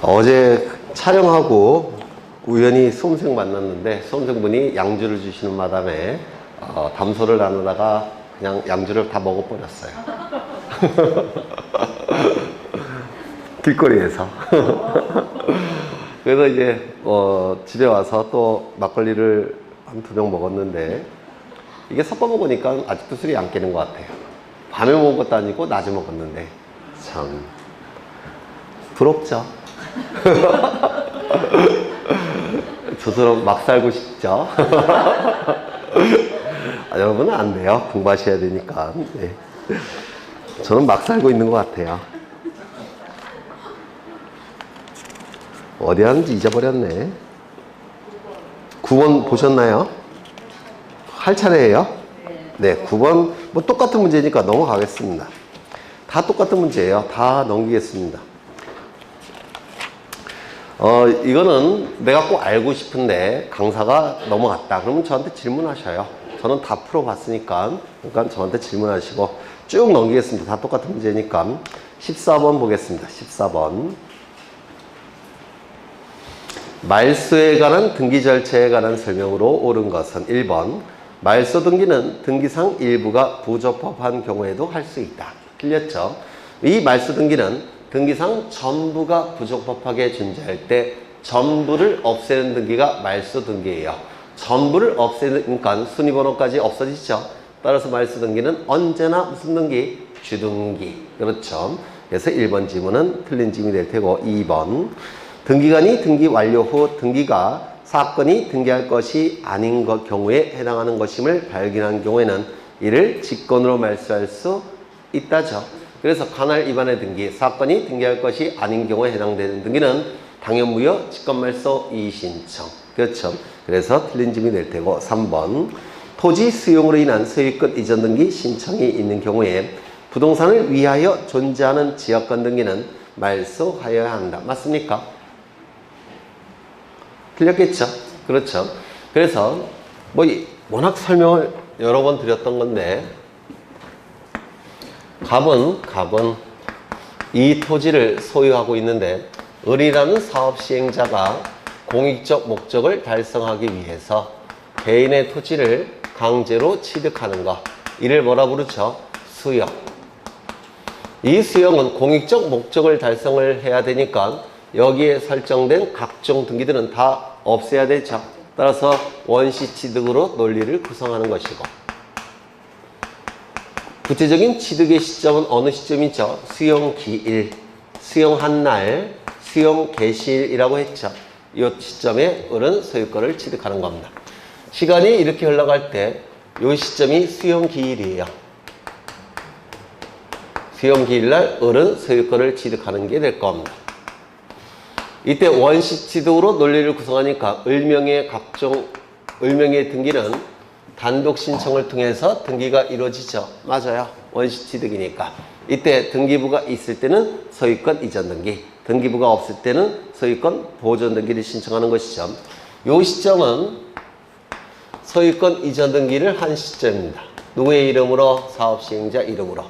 어제 촬영하고 우연히 수험생 만났는데 수험생분이 양주를 주시는 마당에 담소를 나누다가 그냥 양주를 다 먹어버렸어요. 길거리에서. 그래서 이제 집에 와서 또 막걸리를 한 2병 먹었는데 이게 섞어 먹으니까 아직도 술이 안 깨는 것 같아요. 밤에 먹은 것도 아니고 낮에 먹었는데 참 부럽죠. 저처럼 막 살고 싶죠. 여러분은 안 돼요. 공부하셔야 되니까. 네. 저는 막 살고 있는 것 같아요. 어디 하는지 잊어버렸네. 9번 보셨나요? 할 차례예요? 네, 9번 뭐 똑같은 문제니까 넘어가겠습니다. 다 똑같은 문제예요. 다 넘기겠습니다. 이거는 내가 꼭 알고 싶은데 강사가 넘어갔다. 그러면 저한테 질문하셔요. 저는 다 풀어봤으니까. 그러니까 저한테 질문하시고 쭉 넘기겠습니다. 다 똑같은 문제니까. 14번 보겠습니다. 14번. 말소에 관한 등기 절차에 관한 설명으로 옳은 것은 1번. 말소 등기는 등기상 일부가 부적법한 경우에도 할 수 있다. 틀렸죠? 이 말소 등기는 등기상 전부가 부적법하게 존재할 때 전부를 없애는 등기가 말소 등기예요. 전부를 없애니까 순위번호까지 없어지죠. 따라서 말소 등기는 언제나 무슨 등기? 주등기. 그렇죠. 그래서 1번 지문은 틀린 지문이 될 테고 2번. 등기관이 등기 완료 후 등기가 사건이 등기할 것이 아닌 경우에 해당하는 것임을 발견한 경우에는 이를 직권으로 말소할 수 있다죠. 그래서 관할 위반의 등기, 사건이 등기할 것이 아닌 경우에 해당되는 등기는 당연무효, 직권말소, 이의신청. 그렇죠. 그래서 틀린 질문이 될 테고 3번. 토지 수용으로 인한 소유권 이전 등기 신청이 있는 경우에 부동산을 위하여 존재하는 지역권 등기는 말소하여야 한다. 맞습니까? 틀렸겠죠? 그렇죠. 그래서 뭐 워낙 설명을 여러 번 드렸던 건데 갑은 이 토지를 소유하고 있는데 을이라는 사업 시행자가 공익적 목적을 달성하기 위해서 개인의 토지를 강제로 취득하는 것, 이를 뭐라 부르죠? 수용. 이 수용은 공익적 목적을 달성을 해야 되니까 여기에 설정된 각종 등기들은 다 없애야 되죠. 따라서 원시 취득으로 논리를 구성하는 것이고, 구체적인 취득의 시점은 어느 시점이죠? 수용 기일, 수용한 날, 수용 개시일이라고 했죠. 이 시점에 을은 소유권을 취득하는 겁니다. 시간이 이렇게 흘러갈 때 이 시점이 수용 기일이에요. 수용 기일날 을은 소유권을 취득하는 게 될 겁니다. 이때 원시 취득으로 논리를 구성하니까 을명의 등기는 단독 신청을 통해서 등기가 이루어지죠. 맞아요. 원시 취득이니까. 이때 등기부가 있을 때는 소유권 이전 등기, 등기부가 없을 때는 소유권 보존 등기를 신청하는 것이죠. 이 시점은 소유권 이전 등기를 한 시점입니다. 누구의 이름으로? 사업 시행자 이름으로.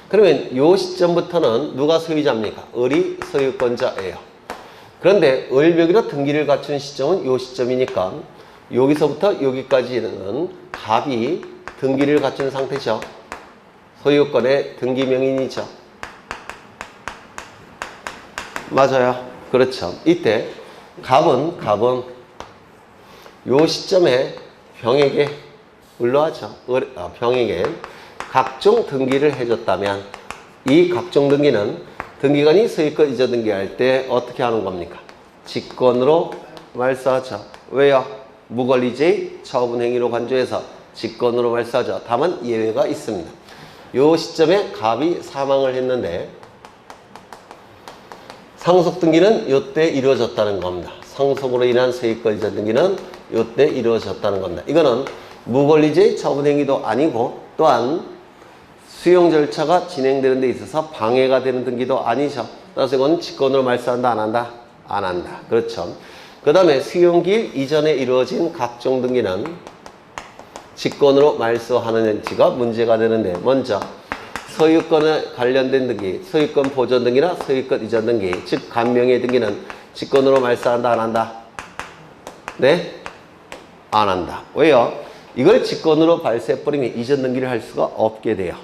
그러면 이 시점부터는 누가 소유자입니까? 을이 소유권자예요. 그런데 을명의로 등기를 갖춘 시점은 이 시점이니까 여기서부터 여기까지는 갑이 등기를 갖춘 상태죠. 소유권의 등기명인이죠. 맞아요. 그렇죠. 이때 갑은 이 시점에 병에게 을로하죠. 병에게 각종 등기를 해줬다면 이 각종 등기는 등기관이 소유권 이전 등기할 때 어떻게 하는 겁니까? 직권으로 말소하죠. 왜요? 무권리제의 처분행위로 간주해서 직권으로 말소하죠. 다만 예외가 있습니다. 이 시점에 갑이 사망을 했는데 상속 등기는 이때 이루어졌다는 겁니다. 상속으로 인한 소유권 이전 등기는 이때 이루어졌다는 겁니다. 이거는 무권리제의 처분행위도 아니고 또한 수용 절차가 진행되는 데 있어서 방해가 되는 등기도 아니죠. 따라서 이건 직권으로 말소한다, 안 한다? 안 한다. 그렇죠. 그 다음에 수용기일 이전에 이루어진 각종 등기는 직권으로 말소하는지가 문제가 되는데, 먼저 소유권에 관련된 등기, 소유권 보존 등기나 소유권 이전 등기, 즉 간명의 등기는 직권으로 말소한다, 안 한다? 네? 안 한다. 왜요? 이걸 직권으로 발소해버리면 이전 등기를 할 수가 없게 돼요.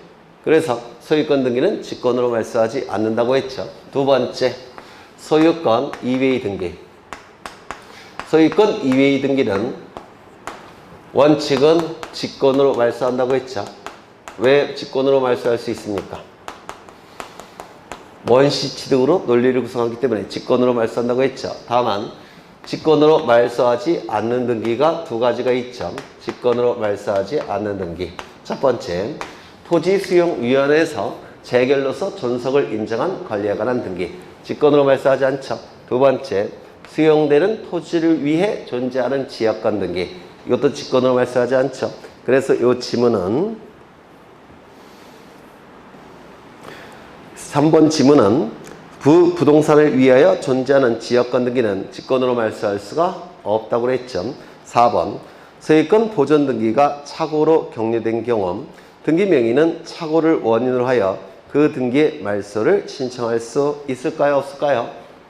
그래서 소유권 등기는 직권으로 말소하지 않는다고 했죠. 두 번째, 소유권 이외의 등기. 소유권 이외의 등기는 원칙은 직권으로 말소한다고 했죠. 왜 직권으로 말소할 수 있습니까? 원시 취득으로 논리를 구성하기 때문에 직권으로 말소한다고 했죠. 다만 직권으로 말소하지 않는 등기가 두 가지가 있죠. 직권으로 말소하지 않는 등기. 첫 번째, 토지수용위원회에서 재결로서 존속을 인정한 권리에 관한 등기. 직권으로 말소하지 않죠. 두 번째, 수용되는 토지를 위해 존재하는 지역권 등기. 이것도 직권으로 말소하지 않죠. 그래서 이 지문은 3번 지문은 부동산을 위하여 존재하는 지역권 등기는 직권으로 말소할 수가 없다고 그랬죠. 4번 소유권 보존 등기가 착오로 격려된 경우 등기 명의는 착오를 원인으로 하여 그 등기의 말소를 신청할 수 있을까요? 없을까요?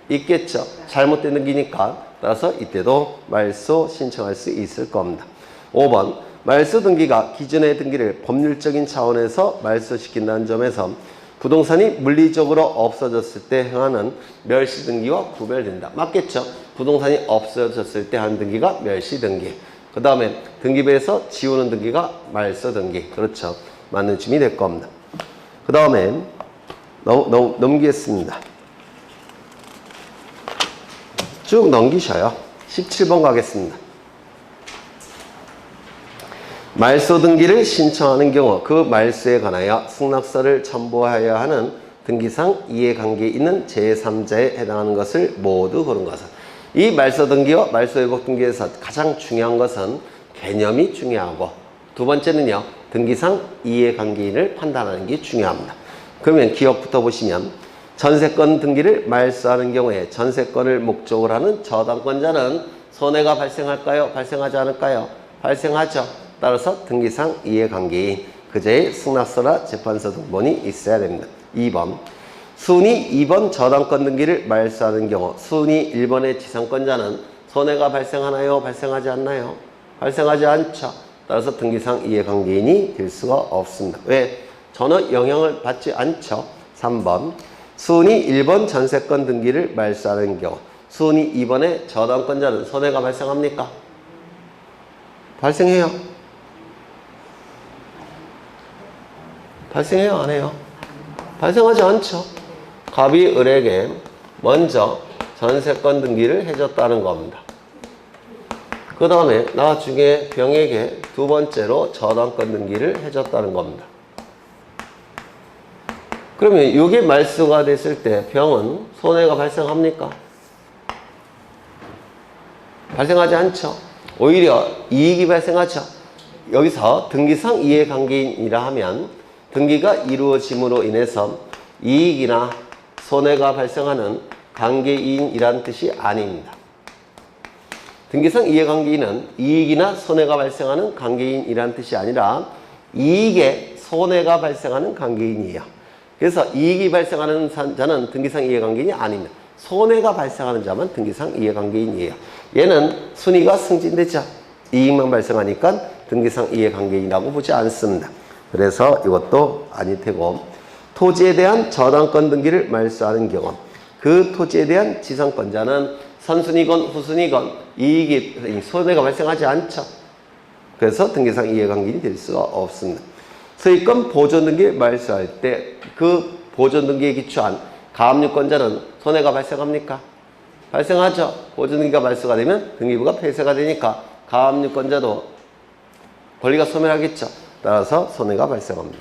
있겠죠. 잘못된 등기니까. 따라서 이때도 말소 신청할 수 있을 겁니다. 5번 말소 등기가 기존의 등기를 법률적인 차원에서 말소시킨다는 점에서 부동산이 물리적으로 없어졌을 때 행하는 멸시 등기와 구별된다. 맞겠죠? 부동산이 없어졌을 때 하는 등기가 멸시 등기. 그 다음에 등기부에서 지우는 등기가 말소 등기. 그렇죠. 맞는 쯤이 될 겁니다. 그 다음에 넘기겠습니다. 쭉 넘기셔요. 17번 가겠습니다. 말소 등기를 신청하는 경우 그 말소에 관하여 승낙서를 첨부하여야 하는 등기상 이해관계에 있는 제3자에 해당하는 것을 모두 고른 것은. 이 말소 등기와 말소 왜곡 등기에서 가장 중요한 것은 개념이 중요하고, 두 번째는요, 등기상 이해관계인을 판단하는 게 중요합니다. 그러면 기억부터 보시면 전세권 등기를 말소하는 경우에 전세권을 목적으로 하는 저당권자는 손해가 발생할까요? 발생하지 않을까요? 발생하죠. 따라서 등기상 이해관계인, 그제의 승낙서나 재판서 등본이 있어야 됩니다. 2번 순위 2번 저당권 등기를 말소하는 경우 순위 1번의 지상권자는 손해가 발생하나요? 발생하지 않나요? 발생하지 않죠. 따라서 등기상 이해관계인이 될 수가 없습니다. 왜? 전혀 영향을 받지 않죠. 3번 순위 1번 전세권 등기를 말소하는 경우 순위 2번의 저당권자는 손해가 발생합니까? 발생해요. 발생해요? 안 해요? 발생하지 않죠. 갑이 을에게 먼저 전세권 등기를 해줬다는 겁니다. 그 다음에 나중에 병에게 두 번째로 저당권 등기를 해줬다는 겁니다. 그러면 이게 말소가 됐을 때 병은 손해가 발생합니까? 발생하지 않죠. 오히려 이익이 발생하죠. 여기서 등기상 이해관계인이라 하면 등기가 이루어짐으로 인해서 이익이나 손해가 발생하는 관계인이란 뜻이 아닙니다. 등기상 이해관계인은 이익이나 손해가 발생하는 관계인이란 뜻이 아니라 이익에 손해가 발생하는 관계인이에요. 그래서 이익이 발생하는 자는 등기상 이해관계인이 아닙니다. 손해가 발생하는 자만 등기상 이해관계인이에요. 얘는 순위가 승진되죠. 이익만 발생하니까 등기상 이해관계인이라고 보지 않습니다. 그래서 이것도 아닐 테고, 토지에 대한 저당권 등기를 말소하는 경우 그 토지에 대한 지상권자는 선순위건 후순위건 이익이 손해가 발생하지 않죠. 그래서 등기상 이해관계인이 될 수가 없습니다. 소유권 보존 등기를 말소할 때 그 보존 등기에 기초한 가압류권자는 손해가 발생합니까? 발생하죠. 보존 등기가 말소가 되면 등기부가 폐쇄가 되니까 가압류권자도 권리가 소멸하겠죠. 따라서 손해가 발생합니다.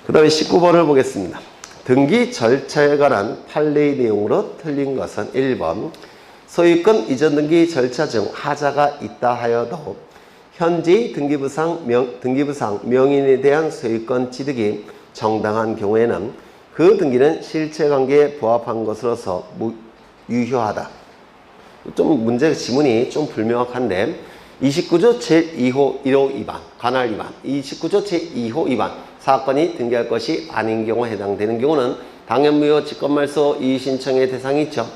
그 다음에 19번을 보겠습니다. 등기 절차에 관한 판례의 내용으로 틀린 것은 1번 소유권 이전 등기 절차 중 하자가 있다 하여도 현재의 등기부상 명인에 대한 소유권 취득이 정당한 경우에는 그 등기는 실체관계에 부합한 것으로서 유효하다. 좀 문제 지문이 좀 불명확한데, 29조 제2호 1호 위반, 관할 위반, 29조 제2호 위반, 사건이 등기할 것이 아닌 경우에 해당되는 경우는 당연무효 직권말소 이의신청의 대상이 있죠.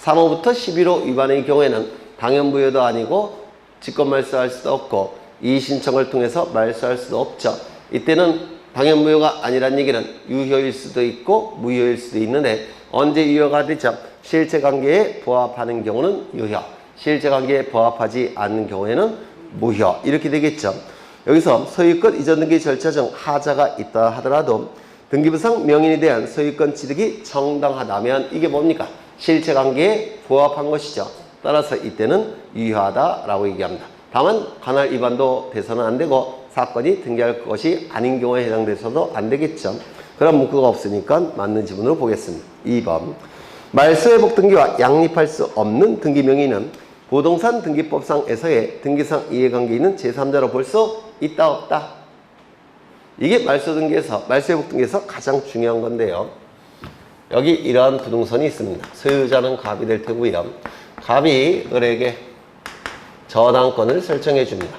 3호부터 11호 위반의 경우에는 당연무효도 아니고 직권말소할 수도 없고 이의신청을 통해서 말소할 수도 없죠. 이때는 당연무효가 아니란 얘기는 유효일 수도 있고 무효일 수도 있는데 언제 유효가 되죠? 실체관계에 부합하는 경우는 유효, 실체관계에 부합하지 않는 경우에는 무효, 이렇게 되겠죠. 여기서 소유권 이전 등기 절차 중 하자가 있다 하더라도 등기부상 명인에 대한 소유권 취득이 정당하다면 이게 뭡니까? 실체관계에 부합한 것이죠. 따라서 이때는 유효하다라고 얘기합니다. 다만 관할 위반도 돼서는 안 되고 사건이 등기할 것이 아닌 경우에 해당돼서도 안 되겠죠. 그런 문구가 없으니까 맞는 지문으로 보겠습니다. 2번. 말소회복 등기와 양립할 수 없는 등기 명의는 부동산 등기법상에서의 등기상 이해관계 있는 제3자로 볼 수 있다 없다. 이게 말소회복 등기에서 가장 중요한 건데요. 여기 이러한 부동산이 있습니다. 소유자는 갑이 될 테고요. 갑이 을에게 저당권을 설정해 줍니다.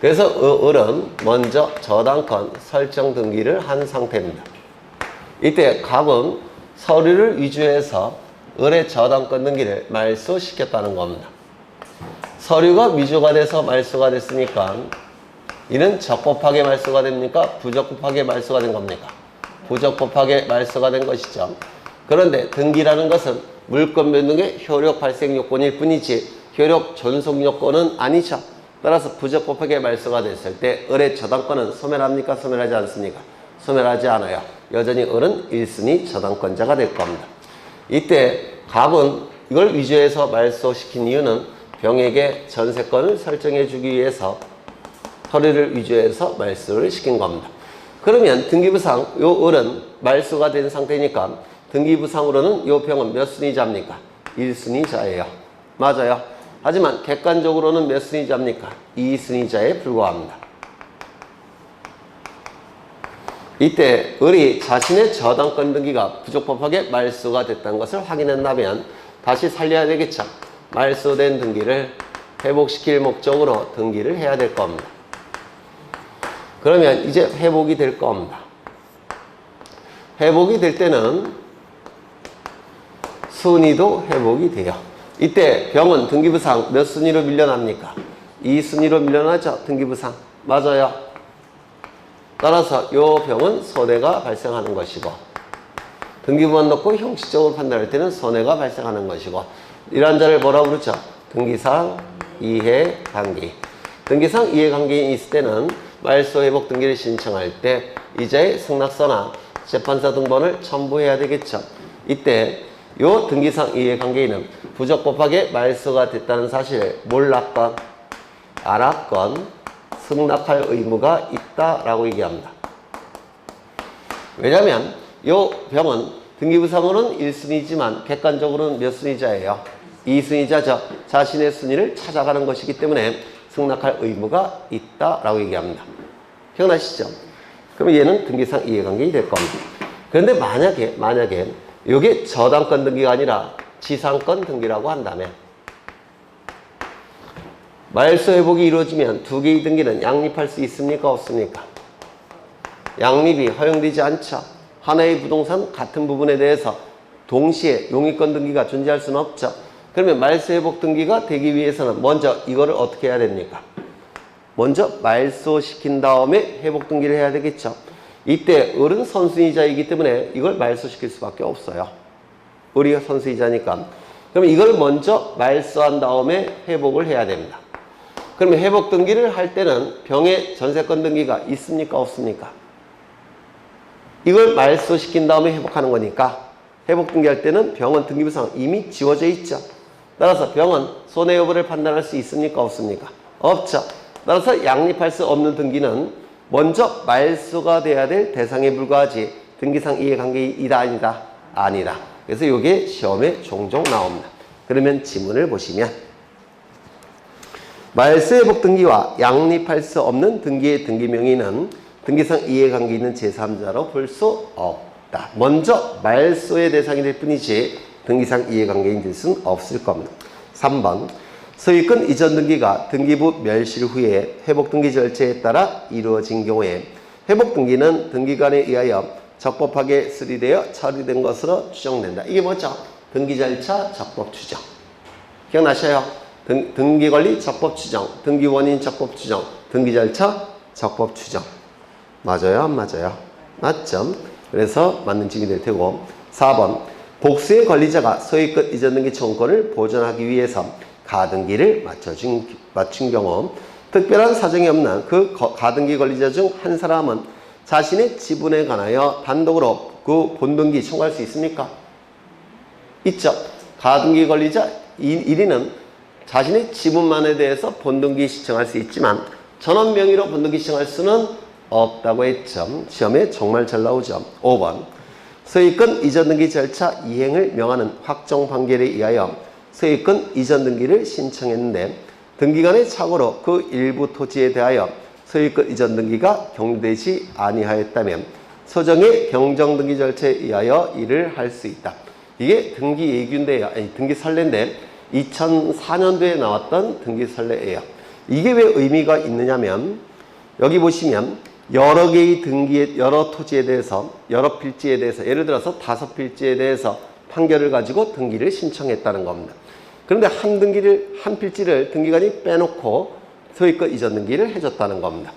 그래서 을은 먼저 저당권 설정 등기를 한 상태입니다. 이때 갑은 서류를 위조해서 을의 저당권 등기를 말소시켰다는 겁니다. 서류가 위조가 돼서 말소가 됐으니까 이는 적법하게 말소가 됩니까? 부적법하게 말소가 된 겁니까? 부적법하게 말소가 된 것이죠. 그런데 등기라는 것은 물권 변동의 효력 발생 요건일 뿐이지 효력 존속 요건은 아니죠. 따라서 부적법하게 말소가 됐을 때 을의 저당권은 소멸합니까? 소멸하지 않습니까? 소멸하지 않아요. 여전히 을은 1순위 저당권자가 될 겁니다. 이때 갑은 이걸 위조해서 말소시킨 이유는 병에게 전세권을 설정해 주기 위해서 서류를 위조해서 말소를 시킨 겁니다. 그러면 등기부상 요 을은 말소가 된 상태니까 등기부상으로는 요 병은 몇 순위자입니까? 1순위자예요. 맞아요. 하지만 객관적으로는 몇 순위자입니까? 2순위자에 불과합니다. 이때 을이 자신의 저당권 등기가 부적법하게 말소가 됐다는 것을 확인한다면 다시 살려야 되겠죠. 말소된 등기를 회복시킬 목적으로 등기를 해야 될 겁니다. 그러면 이제 회복이 될 겁니다. 회복이 될 때는 순위도 회복이 돼요. 이때 병은 등기부상 몇 순위로 밀려납니까? 2순위로 밀려나죠. 등기부상. 맞아요. 따라서 이 병은 손해가 발생하는 것이고 등기부만 놓고 형식적으로 판단할 때는 손해가 발생하는 것이고 이러한 자를 뭐라고 그러죠? 등기상 이해관계. 등기상 이해관계인이 있을 때는 말소회복 등기를 신청할 때 이자의 승낙서나 재판사 등본을 첨부해야 되겠죠. 이때 요 등기상 이해관계인은 부적법하게 말소가 됐다는 사실을 몰랐건 알았건 승낙할 의무가 있다라고 얘기합니다. 왜냐하면 요 병은 등기부상으로는 1순위지만 객관적으로는 몇 순위자예요? 2순위자죠. 자신의 순위를 찾아가는 것이기 때문에 승낙할 의무가 있다라고 얘기합니다. 기억나시죠? 그럼 얘는 등기상 이해관계이 될 겁니다. 그런데 만약에 이게 저당권 등기가 아니라 지상권 등기라고 한다면 말소회복이 이루어지면 두 개의 등기는 양립할 수 있습니까? 없습니까? 양립이 허용되지 않죠. 하나의 부동산 같은 부분에 대해서 동시에 용의권 등기가 존재할 수는 없죠. 그러면 말소회복 등기가 되기 위해서는 먼저 이거를 어떻게 해야 됩니까? 먼저 말소시킨 다음에 회복 등기를 해야 되겠죠. 이때 을은 선순위자이기 때문에 이걸 말소시킬 수밖에 없어요. 을이 선순위자니까. 그러면 이걸 먼저 말소한 다음에 회복을 해야 됩니다. 그러면 회복 등기를 할 때는 병의 전세권 등기가 있습니까? 없습니까? 이걸 말소시킨 다음에 회복하는 거니까 회복 등기할 때는 병은 등기부상 이미 지워져 있죠. 따라서 병은 손해 여부를 판단할 수 있습니까? 없습니까? 없죠. 따라서 양립할 수 없는 등기는 먼저 말소가 돼야 될 대상에 불과하지 등기상 이해관계이다 아니다? 아니다. 그래서 이게 시험에 종종 나옵니다. 그러면 지문을 보시면 말소회복 등기와 양립할 수 없는 등기의 등기 명의는 등기상 이해관계 있는 제3자로 볼 수 없다. 먼저 말소의 대상이 될 뿐이지 등기상 이해관계인 될 수는 없을 겁니다. 3번 소유권 이전 등기가 등기부 멸실 후에 회복 등기 절차에 따라 이루어진 경우에 회복 등기는 등기관에 의하여 적법하게 수리되어 처리된 것으로 추정된다. 이게 뭐죠? 등기 절차 적법 추정. 기억나셔요? 등기 권리 적법 추정, 등기 원인 적법 추정, 등기 절차 적법 추정. 맞아요? 안 맞아요? 맞죠? 그래서 맞는 증이 될 테고. 4번. 복수의 권리자가 소유권 이전 등기 청구권을 보존하기 위해서 가등기를 맞춘 경우 특별한 사정이 없는 그 가등기 권리자 중 한 사람은 자신의 지분에 관하여 단독으로 그 본등기 청구할 수 있습니까? 있죠. 가등기 권리자 1위는 자신의 지분만에 대해서 본등기 신청할 수 있지만 전원 명의로 본등기 신청할 수는 없다고 했죠. 시험에 정말 잘 나오죠. 5번. 소유권 이전 등기 절차 이행을 명하는 확정 판결에 의하여 소유권 이전 등기를 신청했는데 등기관의 착오로 그 일부 토지에 대하여 소유권 이전 등기가 경되지 아니하였다면 소정의 경정 등기 절차에 의하여 이를 할 수 있다. 이게 등기 예규인데요. 아니, 등기 선례인데 2004년도에 나왔던 등기 선례예요. 이게 왜 의미가 있느냐면 여기 보시면 여러 개의 등기에 여러 토지에 대해서 여러 필지에 대해서 예를 들어서 5필지에 대해서 판결을 가지고 등기를 신청했다는 겁니다. 그런데 한 필지를 등기관이 빼놓고 소유권 이전 등기를 해줬다는 겁니다.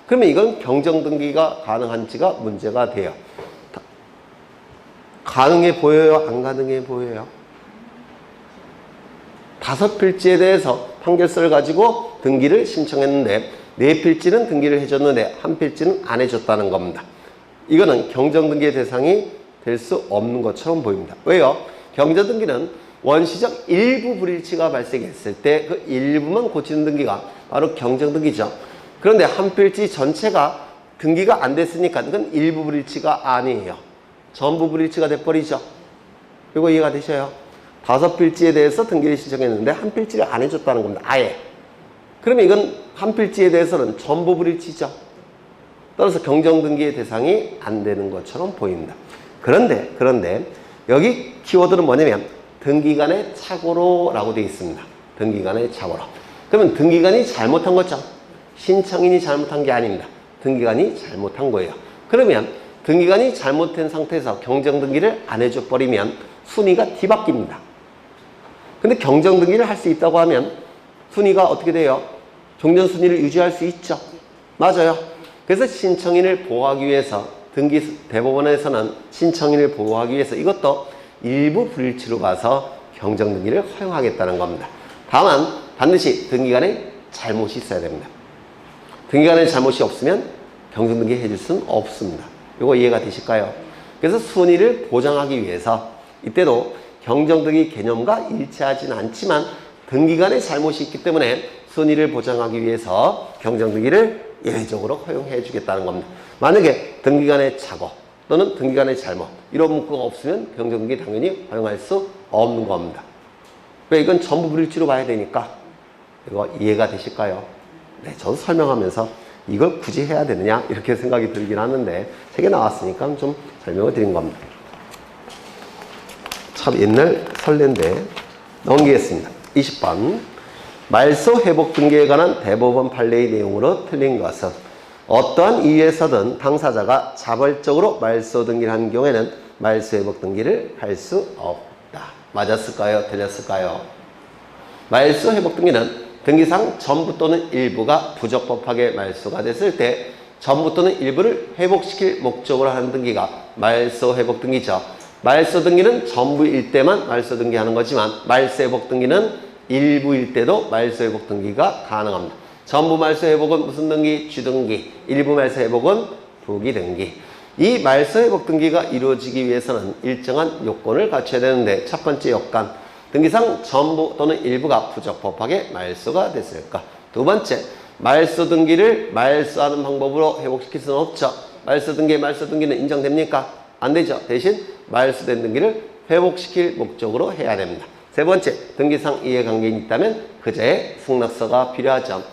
그러면 이건 경정 등기가 가능한지가 문제가 돼요. 가능해 보여요? 안 가능해 보여요? 5필지에 대해서 판결서를 가지고 등기를 신청했는데 4필지는 등기를 해줬는데 1필지는 안 해줬다는 겁니다. 이거는 경정 등기의 대상이 될 수 없는 것처럼 보입니다. 왜요? 경정 등기는 원시적 일부 불일치가 발생했을 때 그 일부만 고치는 등기가 바로 경정 등기죠. 그런데 한 필지 전체가 등기가 안 됐으니까 그건 일부 불일치가 아니에요. 전부 불일치가 돼버리죠. 이거 이해가 되셔요? 5필지에 대해서 등기를 신청했는데 한 필지를 안 해줬다는 겁니다. 아예. 그러면 이건 한 필지에 대해서는 전부 불일치죠. 따라서 경정 등기의 대상이 안 되는 것처럼 보입니다. 그런데 여기 키워드는 뭐냐면 등기관의 착오로라고 되어 있습니다. 등기관의 착오로. 그러면 등기관이 잘못한 거죠. 신청인이 잘못한 게 아닙니다. 등기관이 잘못한 거예요. 그러면 등기관이 잘못된 상태에서 경정 등기를 안 해줘 버리면 순위가 뒤바뀝니다. 근데 경정 등기를 할 수 있다고 하면 순위가 어떻게 돼요? 종전 순위를 유지할 수 있죠. 맞아요. 그래서 신청인을 보호하기 위해서 대법원에서는 신청인을 보호하기 위해서 이것도 일부 불일치로 가서 경정 등기를 허용하겠다는 겁니다. 다만 반드시 등기관에 잘못이 있어야 됩니다. 등기관에 잘못이 없으면 경정 등기 해줄 수는 없습니다. 이거 이해가 되실까요? 그래서 순위를 보장하기 위해서 이때도 경정 등기 개념과 일치하지는 않지만 등기관에 잘못이 있기 때문에 순위를 보장하기 위해서 경정 등기를 예외적으로 허용해 주겠다는 겁니다. 만약에 등기관의 착오 또는 등기관의 잘못 이런 문구가 없으면 경정 등기 당연히 허용할 수 없는 겁니다. 왜? 이건 전부 불일치로 봐야 되니까. 이거 이해가 되실까요? 네, 저도 설명하면서 이걸 굳이 해야 되느냐 이렇게 생각이 들긴 하는데 책에 나왔으니까 좀 설명을 드린 겁니다. 참 옛날 선례인데 넘기겠습니다. 20번. 말소 회복 등기에 관한 대법원 판례의 내용으로 틀린 것은 어떠한 이유에서든 당사자가 자발적으로 말소 등기를 한 경우에는 말소 회복 등기를 할 수 없다. 맞았을까요? 틀렸을까요? 말소 회복 등기는 등기상 전부 또는 일부가 부적법하게 말소가 됐을 때 전부 또는 일부를 회복시킬 목적으로 하는 등기가 말소 회복 등기죠. 말소 등기는 전부일 때만 말소 등기하는 거지만 말소 회복 등기는 일부일 때도 말소 회복 등기가 가능합니다. 전부 말소 회복은 무슨 등기? 주등기. 일부 말소 회복은 부기등기. 이 말소 회복 등기가 이루어지기 위해서는 일정한 요건을 갖춰야 되는데 첫 번째 요건, 등기상 전부 또는 일부가 부적법하게 말소가 됐을까? 두 번째, 말소 등기를 말소하는 방법으로 회복시킬 수는 없죠. 말소 등기는 인정됩니까? 안 되죠. 대신 말소된 등기를 회복시킬 목적으로 해야 됩니다. 세 번째, 등기상 이해관계인이 있다면 그자의 승낙서가 필요하죠.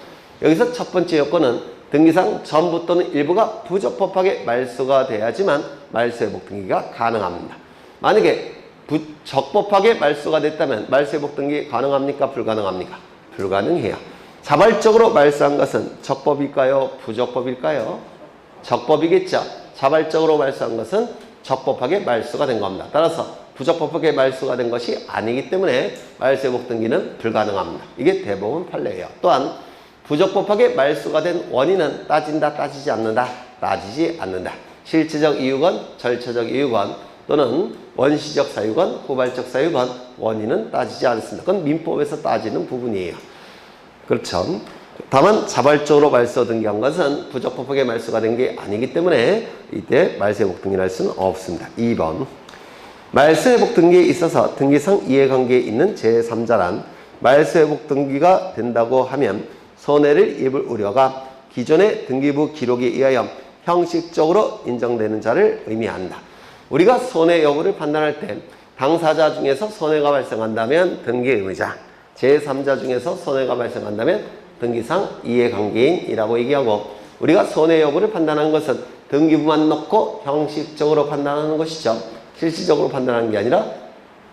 여기서 첫 번째 요건은 등기상 전부 또는 일부가 부적법하게 말소가 돼야지만 말소 회복 등기가 가능합니다. 만약에 적법하게 말소가 됐다면 말소 회복 등기 가능합니까? 불가능합니까? 불가능해요. 자발적으로 말소한 것은 적법일까요? 부적법일까요? 적법이겠죠. 자발적으로 말소한 것은 적법하게 말소가 된 겁니다. 따라서 부적법하게 말소가 된 것이 아니기 때문에 말소회복 등기는 불가능합니다. 이게 대법원 판례예요. 또한 부적법하게 말소가 된 원인은 따진다, 따지지 않는다, 따지지 않는다. 실체적 이유건, 절차적 이유건, 또는 원시적 사유건, 후발적 사유건, 원인은 따지지 않습니다. 그건 민법에서 따지는 부분이에요. 그렇죠. 다만 자발적으로 말소 등기한 것은 부적법하게 말소가 된 게 아니기 때문에 이때 말소회복 등기를 할 수는 없습니다. 2번. 말소회복 등기에 있어서 등기상 이해관계에 있는 제3자란 말소회복 등기가 된다고 하면 손해를 입을 우려가 기존의 등기부 기록에 의하여 형식적으로 인정되는 자를 의미한다. 우리가 손해 여부를 판단할 때 당사자 중에서 손해가 발생한다면 등기 의무자, 제3자 중에서 손해가 발생한다면 등기상 이해관계인이라고 얘기하고, 우리가 손해 여부를 판단하는 것은 등기부만 놓고 형식적으로 판단하는 것이죠. 실질적으로 판단하는 게 아니라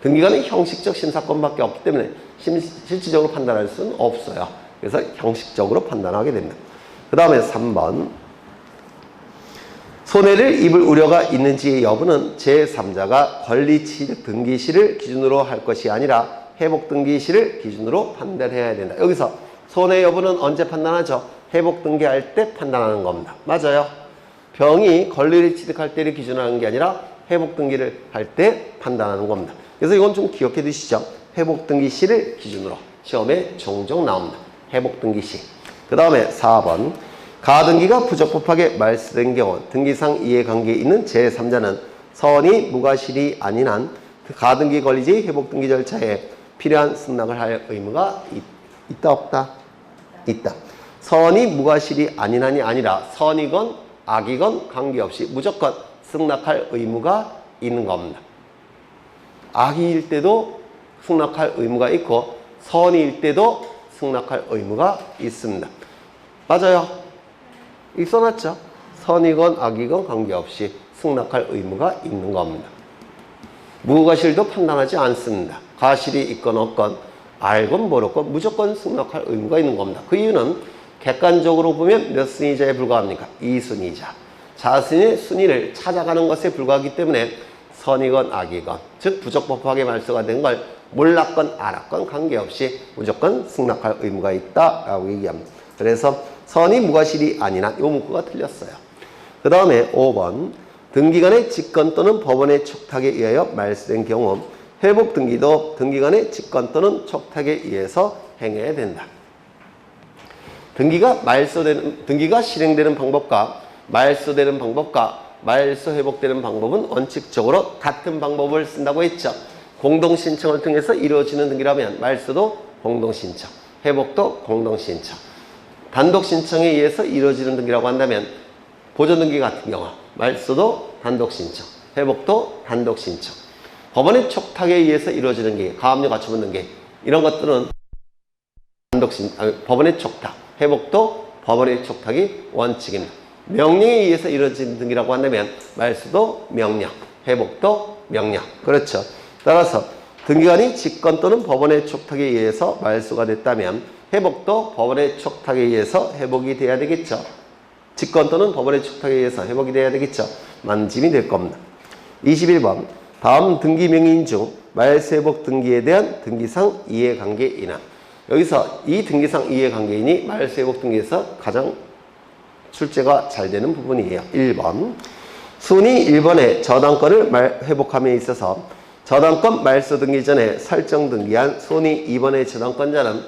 등기관은 형식적 심사권밖에 없기 때문에 실질적으로 판단할 수는 없어요. 그래서 형식적으로 판단하게 됩니다. 그 다음에 3번. 손해를 입을 우려가 있는지의 여부는 제3자가 권리취득 등기시를 기준으로 할 것이 아니라 회복 등기시를 기준으로 판단해야 된다. 여기서 손해 여부는 언제 판단하죠? 회복 등기할 때 판단하는 겁니다. 맞아요. 병이 권리를 취득할 때를 기준으로 하는 게 아니라 회복 등기를 할 때 판단하는 겁니다. 그래서 이건 좀 기억해 두시죠. 회복 등기시를 기준으로 시험에 종종 나옵니다. 회복 등기시. 그 다음에 4번. 가등기가 부적법하게 말소된 경우 등기상 이해관계에 있는 제3자는 선의 무과실이 아닌 한 가등기 권리자의 회복 등기 절차에 필요한 승낙을 할 의무가 있다 없다? 있다. 선의 무과실이 아닌 한이 아니라 선이건 악이건 관계없이 무조건 승낙할 의무가 있는 겁니다. 악의일 때도 승낙할 의무가 있고 선의일 때도 승낙할 의무가 있습니다. 맞아요. 이 써놨죠. 선이건 악이건 관계없이 승낙할 의무가 있는 겁니다. 무과실도 판단하지 않습니다. 과실이 있건 없건 알건 모르건 무조건 승낙할 의무가 있는 겁니다. 그 이유는 객관적으로 보면 몇 순위자에 불과합니까? 2순위자. 자신의 순위를 찾아가는 것에 불과하기 때문에 선이건 악이건, 즉 부적법하게 말소가 된 걸 몰랐건 알았건 관계없이 무조건 승낙할 의무가 있다라고 얘기합니다. 그래서 선이 무과실이 아닌 한 이 문구가 틀렸어요. 그 다음에 5번. 등기관의 직권 또는 법원의 촉탁에 의하여 말소된 경우 회복 등기도 등기관의 직권 또는 촉탁에 의해서 행해야 된다. 등기가 실행되는 방법과 말소되는 방법과 말소 회복되는 방법은 원칙적으로 같은 방법을 쓴다고 했죠. 공동신청을 통해서 이루어지는 등기라면 말소도 공동신청, 회복도 공동신청. 단독신청에 의해서 이루어지는 등기라고 한다면 보존등기 같은 경우 말소도 단독신청, 회복도 단독신청. 법원의 촉탁에 의해서 이루어지는 게 가압류 가처분 등기, 이런 것들은 법원의 촉탁, 회복도 법원의 촉탁이 원칙입니다. 명령에 의해서 이루어지는 등기라고 한다면 말소도 명령, 회복도 명령. 그렇죠. 따라서 등기관이 직권 또는 법원의 촉탁에 의해서 말소가 됐다면 회복도 법원의 촉탁에 의해서 회복이 돼야 되겠죠. 직권 또는 법원의 촉탁에 의해서 회복이 돼야 되겠죠. 만짐이 될 겁니다. 21번. 다음 등기 명의인 중 말소회복 등기에 대한 등기상 이해관계인은, 여기서 이 등기상 이해관계인이 말소회복 등기에서 가장 출제가 잘 되는 부분이에요. 1번. 순위 1번의 저당권을 회복함에 있어서 저당권 말소 등기 전에 설정 등기한 순위 2번의 저당권자는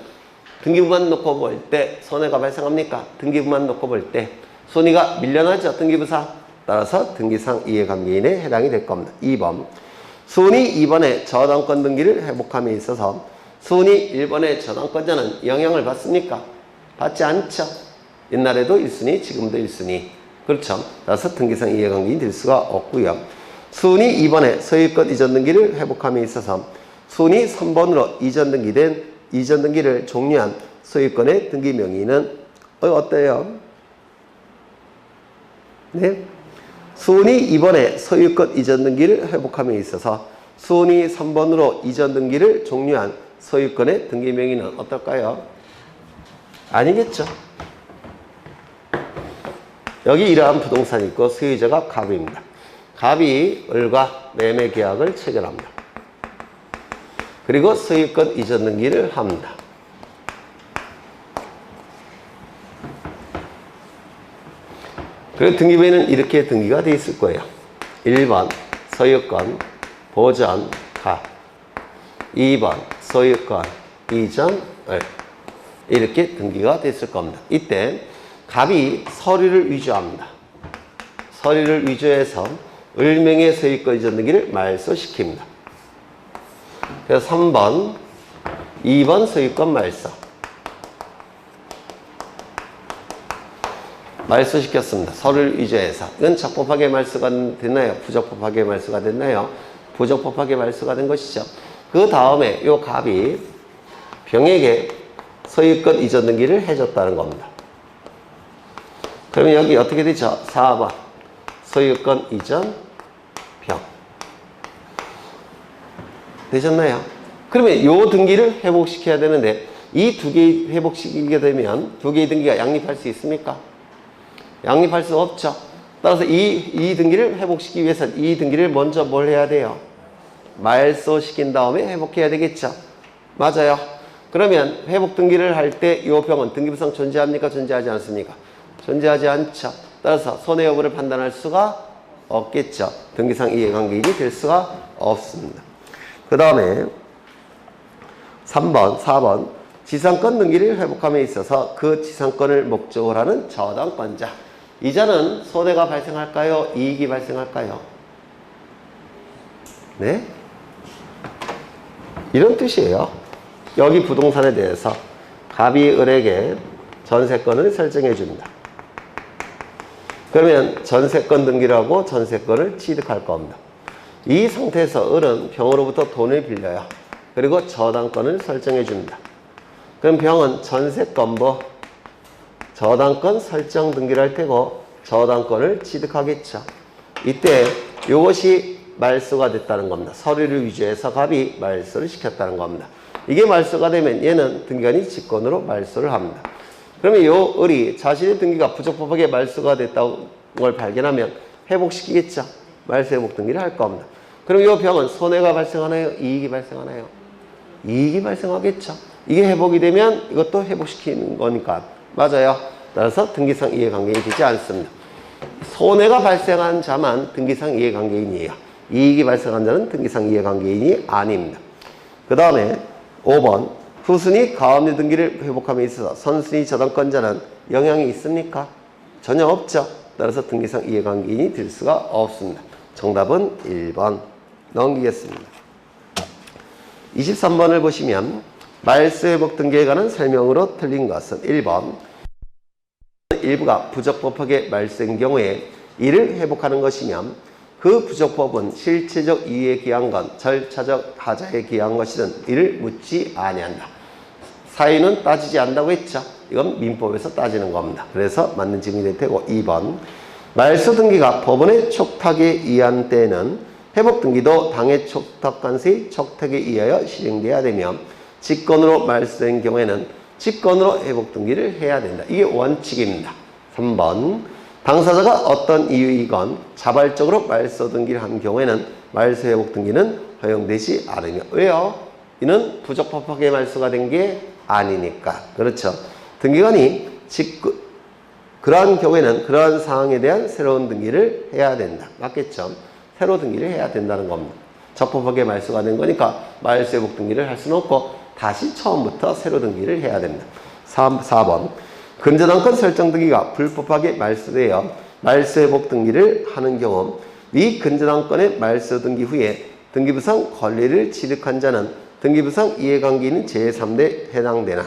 등기부만 놓고 볼 때 손해가 발생합니까? 등기부만 놓고 볼 때 손해가 밀려나죠. 등기부상. 따라서 등기상 이해관계인에 해당이 될 겁니다. 2번. 순위 2번의 저당권 등기를 회복함에 있어서 순위 1번의 저당권자는 영향을 받습니까? 받지 않죠. 옛날에도 1순위, 지금도 1순위. 그렇죠. 따라서 등기상 이해관계인이 될 수가 없고요. 순위 2번의 소유권 이전 등기를 회복함에 있어서 순위 3번으로 이전 등기를 종료한 소유권의 등기 명의는 어때요? 네? 순위 2번의 소유권 이전 등기를 회복함에 있어서 순위 3번으로 이전 등기를 종료한 소유권의 등기 명의는 어떨까요? 아니겠죠. 여기 이러한 부동산이 있고 소유자가 갑입니다. 갑이 을과 매매 계약을 체결합니다. 그리고 소유권 이전 등기를 합니다. 그리고 등기부에는 이렇게 등기가 되어 있을 거예요. 1번 소유권 보전 갑, 2번 소유권 이전 을, 이렇게 등기가 됐을 겁니다. 이때 갑이 서류를 위조합니다. 서류를 위조해서 을명의 소유권 이전 등기를 말소시킵니다. 그래서 3번, 2번 소유권 말소. 말소시켰습니다. 서류를 위조해서. 이건 적법하게 말소가 됐나요? 부적법하게 말소가 됐나요? 부적법하게 말소가 된 것이죠. 그 다음에 이 갑이 병에게 소유권 이전 등기를 해줬다는 겁니다. 그러면 여기 어떻게 되죠? 4번 소유권 이전 병 되셨나요? 그러면 이 등기를 회복시켜야 되는데 이 두 개 회복시키게 되면 두 개의 등기가 양립할 수 있습니까? 양립할 수 없죠. 따라서 이 등기를 회복시키기 위해서 이 등기를 먼저 뭘 해야 돼요? 말소시킨 다음에 회복해야 되겠죠. 맞아요. 그러면 회복 등기를 할 때 이 병은 등기부상 존재합니까? 존재하지 않습니까? 존재하지 않죠. 따라서 손해 여부를 판단할 수가 없겠죠. 등기상 이해관계인이 될 수가 없습니다. 그 다음에 3번, 4번 지상권 등기를 회복함에 있어서 그 지상권을 목적으로 하는 저당권자. 이자는 손해가 발생할까요? 이익이 발생할까요? 네? 이런 뜻이에요. 여기 부동산에 대해서 갑이 을에게 전세권을 설정해 줍니다. 그러면 전세권 등기를 하고 전세권을 취득할 겁니다. 이 상태에서 을은 병으로부터 돈을 빌려요. 그리고 저당권을 설정해 줍니다. 그럼 병은 전세권부 저당권 설정 등기를 할 테고 저당권을 취득하겠죠. 이때 이것이 말소가 됐다는 겁니다. 서류를 위조해서 갑이 말소를 시켰다는 겁니다. 이게 말소가 되면 얘는 등기관이 직권으로 말소를 합니다. 그러면 요 을이 자신의 등기가 부적법하게 말소가 됐다는 걸 발견하면 회복시키겠죠. 말소 회복 등기를 할 겁니다. 그럼 요 병은 손해가 발생하나요? 이익이 발생하나요? 이익이 발생하겠죠. 이게 회복이 되면 이것도 회복시키는 거니까. 맞아요. 따라서 등기상 이해관계인이 되지 않습니다. 손해가 발생한 자만 등기상 이해관계인이에요. 이익이 발생한 자는 등기상 이해관계인이 아닙니다. 그 다음에 5번 후순위 가압류 등기를 회복함에 있어서 선순위 저당권자는 영향이 있습니까? 전혀 없죠. 따라서 등기상 이해관계인이 될 수가 없습니다. 정답은 1번 넘기겠습니다. 23번을 보시면 말소 회복 등기에 관한 설명으로 틀린 것은 1번 일부가 부적법하게 말소된 경우에 이를 회복하는 것이면 그 부적법은 실체적 이유에 기한 건 절차적 하자에 기한 것이든 이를 묻지 아니한다. 사유는 따지지 않는다고 했죠. 이건 민법에서 따지는 겁니다. 그래서 맞는 질문이 될 테고 2번 말소 등기가 법원의 촉탁에 의한 때에는 회복 등기도 당해 촉탁관세의 촉탁에 의하여 실행돼야 되며 직권으로 말소된 경우에는 직권으로 회복 등기를 해야 된다. 이게 원칙입니다. 3번 당사자가 어떤 이유이건 자발적으로 말소 등기를 한 경우에는 말소 회복 등기는 허용되지 않으며 왜요? 이는 부적법하게 말소가 된 게 아니니까. 그렇죠. 등기관이 그러한 경우에는 그러한 상황에 대한 새로운 등기를 해야 된다. 맞겠죠? 새로 등기를 해야 된다는 겁니다. 적법하게 말소가 된 거니까 말소 회복 등기를 할 수는 없고 다시 처음부터 새로 등기를 해야 됩니다. 4번 근저당권 설정 등기가 불법하게 말소되어 말소 회복 등기를 하는 경우 위 근저당권의 말소 등기 후에 등기부상 권리를 취득한 자는 등기부상 이해관계인은 제3대에 해당되나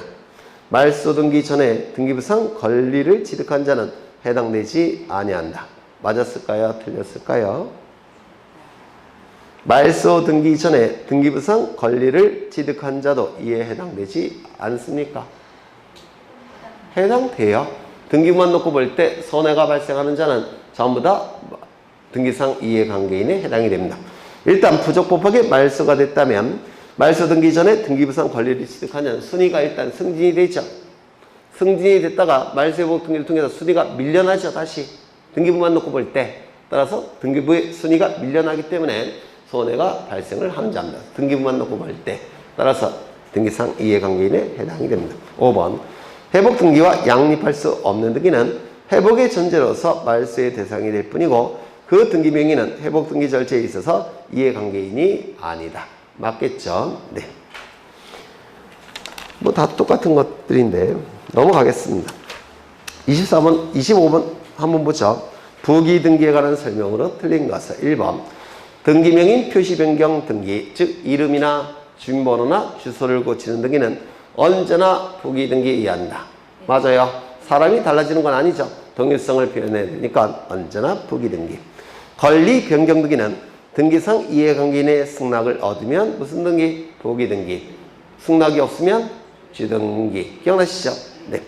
말소 등기 전에 등기부상 권리를 취득한 자는 해당되지 아니한다. 맞았을까요? 틀렸을까요? 말소 등기 전에 등기부상 권리를 취득한 자도 이에 해당되지 않습니까? 해당돼요. 등기부만 놓고 볼 때 손해가 발생하는 자는 전부 다 등기상 이해관계인에 해당이 됩니다. 일단 부적법하게 말소가 됐다면 말소 등기 전에 등기부상 권리를 취득하는 순위가 일단 승진이 되죠. 승진이 됐다가 말소회복 등기를 통해서 순위가 밀려나죠. 다시 등기부만 놓고 볼 때. 따라서 등기부의 순위가 밀려나기 때문에 손해가 발생을 함자합니다. 등기부만 놓고 볼 때. 따라서 등기상 이해관계인에 해당이 됩니다. 5번 회복 등기와 양립할 수 없는 등기는 회복의 전제로서 말소의 대상이 될 뿐이고 그 등기 명의는 회복 등기 절차에 있어서 이해관계인이 아니다. 맞겠죠? 네. 뭐 다 똑같은 것들인데 넘어가겠습니다. 24번, 25번 한번 보죠. 부기 등기에 관한 설명으로 틀린 것은 1번 등기명인 표시 변경 등기, 즉 이름이나 주민번호나 주소를 고치는 등기는 언제나 부기 등기에 의한다. 맞아요. 사람이 달라지는 건 아니죠. 동일성을 표현해야 되니까 언제나 부기 등기. 권리 변경 등기는 등기상 이해관계인의 승낙을 얻으면 무슨 등기? 부기 등기. 승낙이 없으면 주등기. 기억나시죠? 네.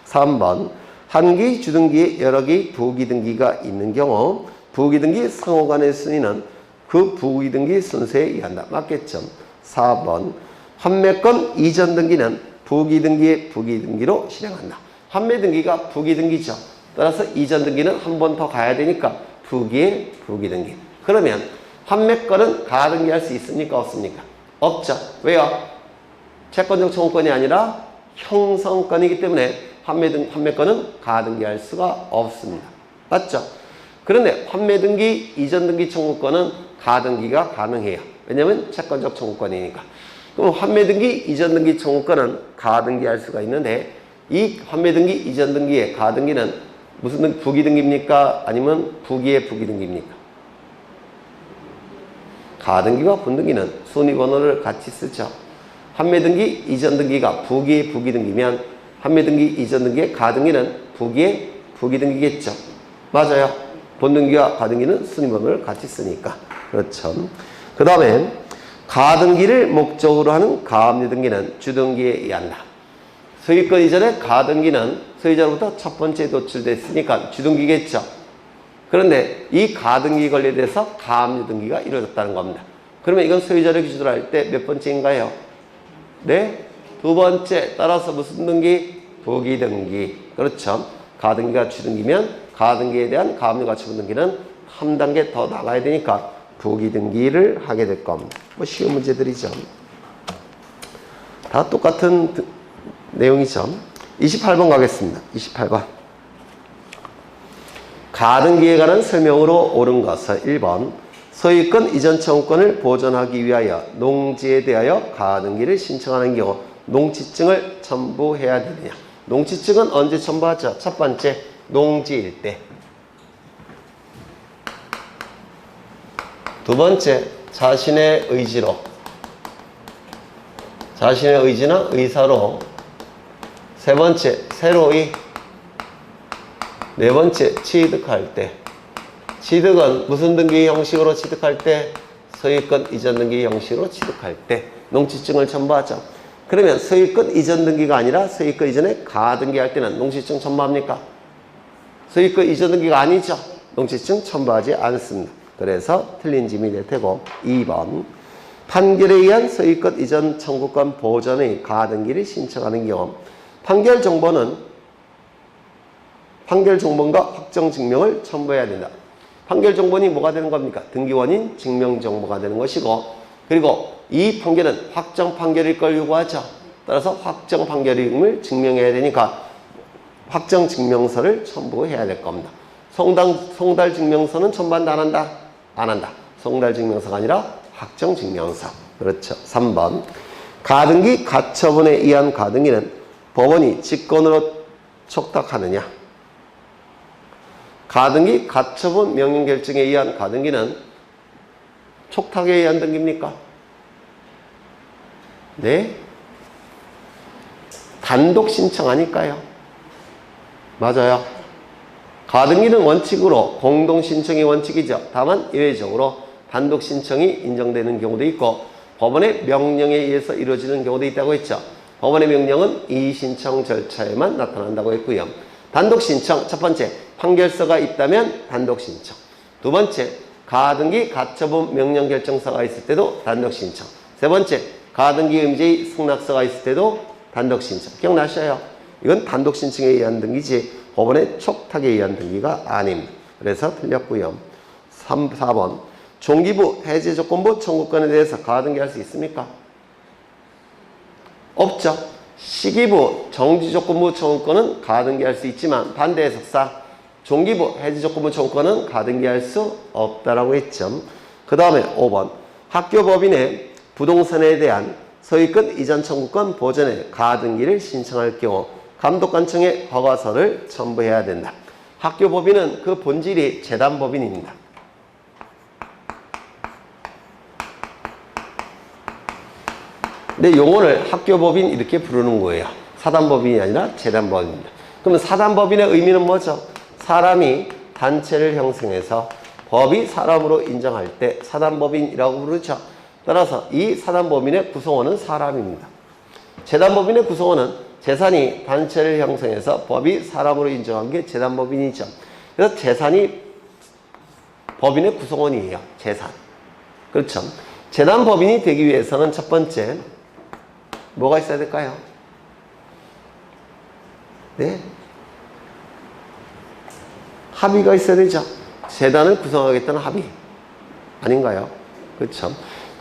3번 한 개 주등기에 여러 개의 부기 등기가 있는 경우 부기 등기 상호간의 순위는 그 부기 등기 순서에 의한다. 맞겠죠? 4번 환매권 이전 등기는 부기 등기의 부기 등기로 실행한다. 환매 등기가 부기 등기죠. 따라서 이전 등기는 한 번 더 가야 되니까 부기의 부기 등기. 그러면 환매권은 가등기할 수 있습니까? 없습니까? 없죠. 왜요? 채권적 청구권이 아니라 형성권이기 때문에 환매권은 가등기할 수가 없습니다. 맞죠? 그런데 환매등기, 이전등기 청구권은 가등기가 가능해요. 왜냐하면 채권적 청구권이니까. 그럼 환매등기, 이전등기 청구권은 가등기할 수가 있는데 이 환매등기, 이전등기의 가등기는 무슨 부기등기입니까? 아니면 부기의 부기등기입니까? 가등기와 분등기는 순위번호를 같이 쓰죠. 환매등기, 이전등기가 부기의 부기등기면 환매등기, 이전등기의 가등기는 부기의 부기등기겠죠. 맞아요. 본등기와 가등기는 순위번호를 같이 쓰니까. 그렇죠. 그 다음에 가등기를 목적으로 하는 가압류등기는 주등기에 의한다. 소유권 이전에 가등기는 소유자로부터 첫 번째 도출됐으니까 주등기겠죠. 그런데 이 가등기 관련돼서 가압류등기가 이루어졌다는 겁니다. 그러면 이건 소유자를 기준으로 할 때 몇 번째인가요? 네? 두 번째. 따라서 무슨 등기? 부기등기. 그렇죠. 가등기가 주등기면 가등기에 대한 가압류 가처분 등기는 한 단계 더 나가야 되니까 부기등기를 하게 될 겁니다. 뭐 쉬운 문제들이죠. 다 똑같은 내용이죠. 28번 가겠습니다. 28번. 가등기에 관한 설명으로 옳은 것은 1번 소유권 이전 청구권을 보존하기 위하여 농지에 대하여 가등기를 신청하는 경우 농지증을 첨부해야 되느냐. 농지증은 언제 첨부하죠? 첫 번째, 농지일 때. 두 번째, 자신의 의지로. 자신의 의지나 의사로. 세 번째, 새로이. 네 번째, 취득할 때. 취득은 무슨 등기 형식으로 취득할 때? 소유권 이전 등기 형식으로 취득할 때 농지증을 첨부하죠. 그러면 소유권 이전 등기가 아니라 소유권 이전에 가등기할 때는 농지증 첨부합니까? 소유권 이전 등기가 아니죠. 농지증 첨부하지 않습니다. 그래서 틀린 짐이 될 테고 2번 판결에 의한 소유권 이전 청구권 보전의 가등기를 신청하는 경우 판결 정보는 판결 정보과 확정 증명을 첨부해야 된다. 판결 정보는 뭐가 되는 겁니까? 등기원인 증명 정보가 되는 것이고 그리고 이 판결은 확정 판결일 걸 요구하죠. 따라서 확정 판결임을 증명해야 되니까 확정 증명서를 첨부해야 될 겁니다. 송달 증명서는 첨부한다 안 한다? 안 한다. 송달 증명서가 아니라 확정 증명서. 그렇죠. 3번 가등기 가처분에 의한 가등기는 법원이 직권으로 촉탁하느냐. 가등기 가처분 명령 결정에 의한 가등기는 촉탁에 의한 등기입니까? 네? 단독 신청 아닐까요? 맞아요. 가등기는 원칙으로 공동 신청이 원칙이죠. 다만 예외적으로 단독 신청이 인정되는 경우도 있고 법원의 명령에 의해서 이루어지는 경우도 있다고 했죠. 법원의 명령은 이 신청 절차에만 나타난다고 했고요. 단독 신청, 첫 번째, 판결서가 있다면 단독 신청. 두 번째, 가등기 가처분 명령 결정서가 있을 때도 단독 신청. 세 번째, 가등기 의무제의 승낙서가 있을 때도 단독 신청. 기억나셔요? 이건 단독 신청에 의한 등기지 법원의 촉탁에 의한 등기가 아닙니다. 그래서 틀렸고요. 3, 4번 종기부 해제 조건부 청구권에 대해서 가등기할 수 있습니까? 없죠. 시기부 정지 조건부 청구권은 가등기할 수 있지만 반대 해석상 종기부 해지 조건부 청구권은 가등기할 수 없다라고 했죠. 그 다음에 5번 학교법인의 부동산에 대한 소유권 이전 청구권 보전에 가등기를 신청할 경우 감독관청에 허가서를 첨부해야 된다. 학교법인은 그 본질이 재단법인입니다. 근데 용어를 학교법인 이렇게 부르는 거예요. 사단법인이 아니라 재단법인입니다. 그러면 사단법인의 의미는 뭐죠? 사람이 단체를 형성해서 법이 사람으로 인정할 때 사단법인이라고 부르죠. 따라서 이 사단법인의 구성원은 사람입니다. 재단법인의 구성원은 재산이 단체를 형성해서 법이 사람으로 인정한 게 재단법인이죠. 그래서 재산이 법인의 구성원이에요. 재산. 그렇죠. 재단법인이 되기 위해서는 첫 번째 뭐가 있어야 될까요? 네? 합의가 있어야 되죠. 재단을 구성하겠다는 합의. 아닌가요? 그렇죠.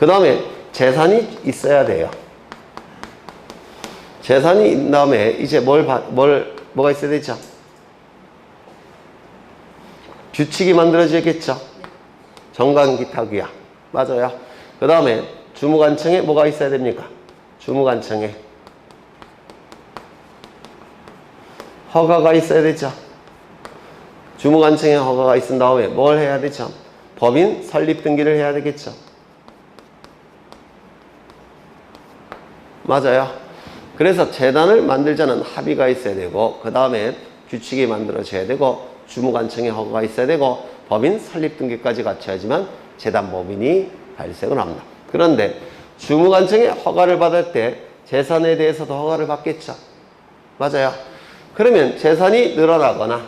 그 다음에 재산이 있어야 돼요. 재산이 있는 다음에 이제 뭐가 있어야 되죠? 규칙이 만들어지겠죠. 정관기탁위야. 맞아요. 그 다음에 주무관청에 뭐가 있어야 됩니까? 주무관청에 허가가 있어야 되죠. 주무관청에 허가가 있은 다음에 뭘 해야 되죠? 법인 설립 등기를 해야 되겠죠. 맞아요. 그래서 재단을 만들자는 합의가 있어야 되고 그 다음에 규칙이 만들어져야 되고 주무관청에 허가가 있어야 되고 법인 설립 등기까지 갖춰야지만 재단법인이 발생을 합니다. 그런데 주무관청에 허가를 받을 때 재산에 대해서도 허가를 받겠죠. 맞아요. 그러면 재산이 늘어나거나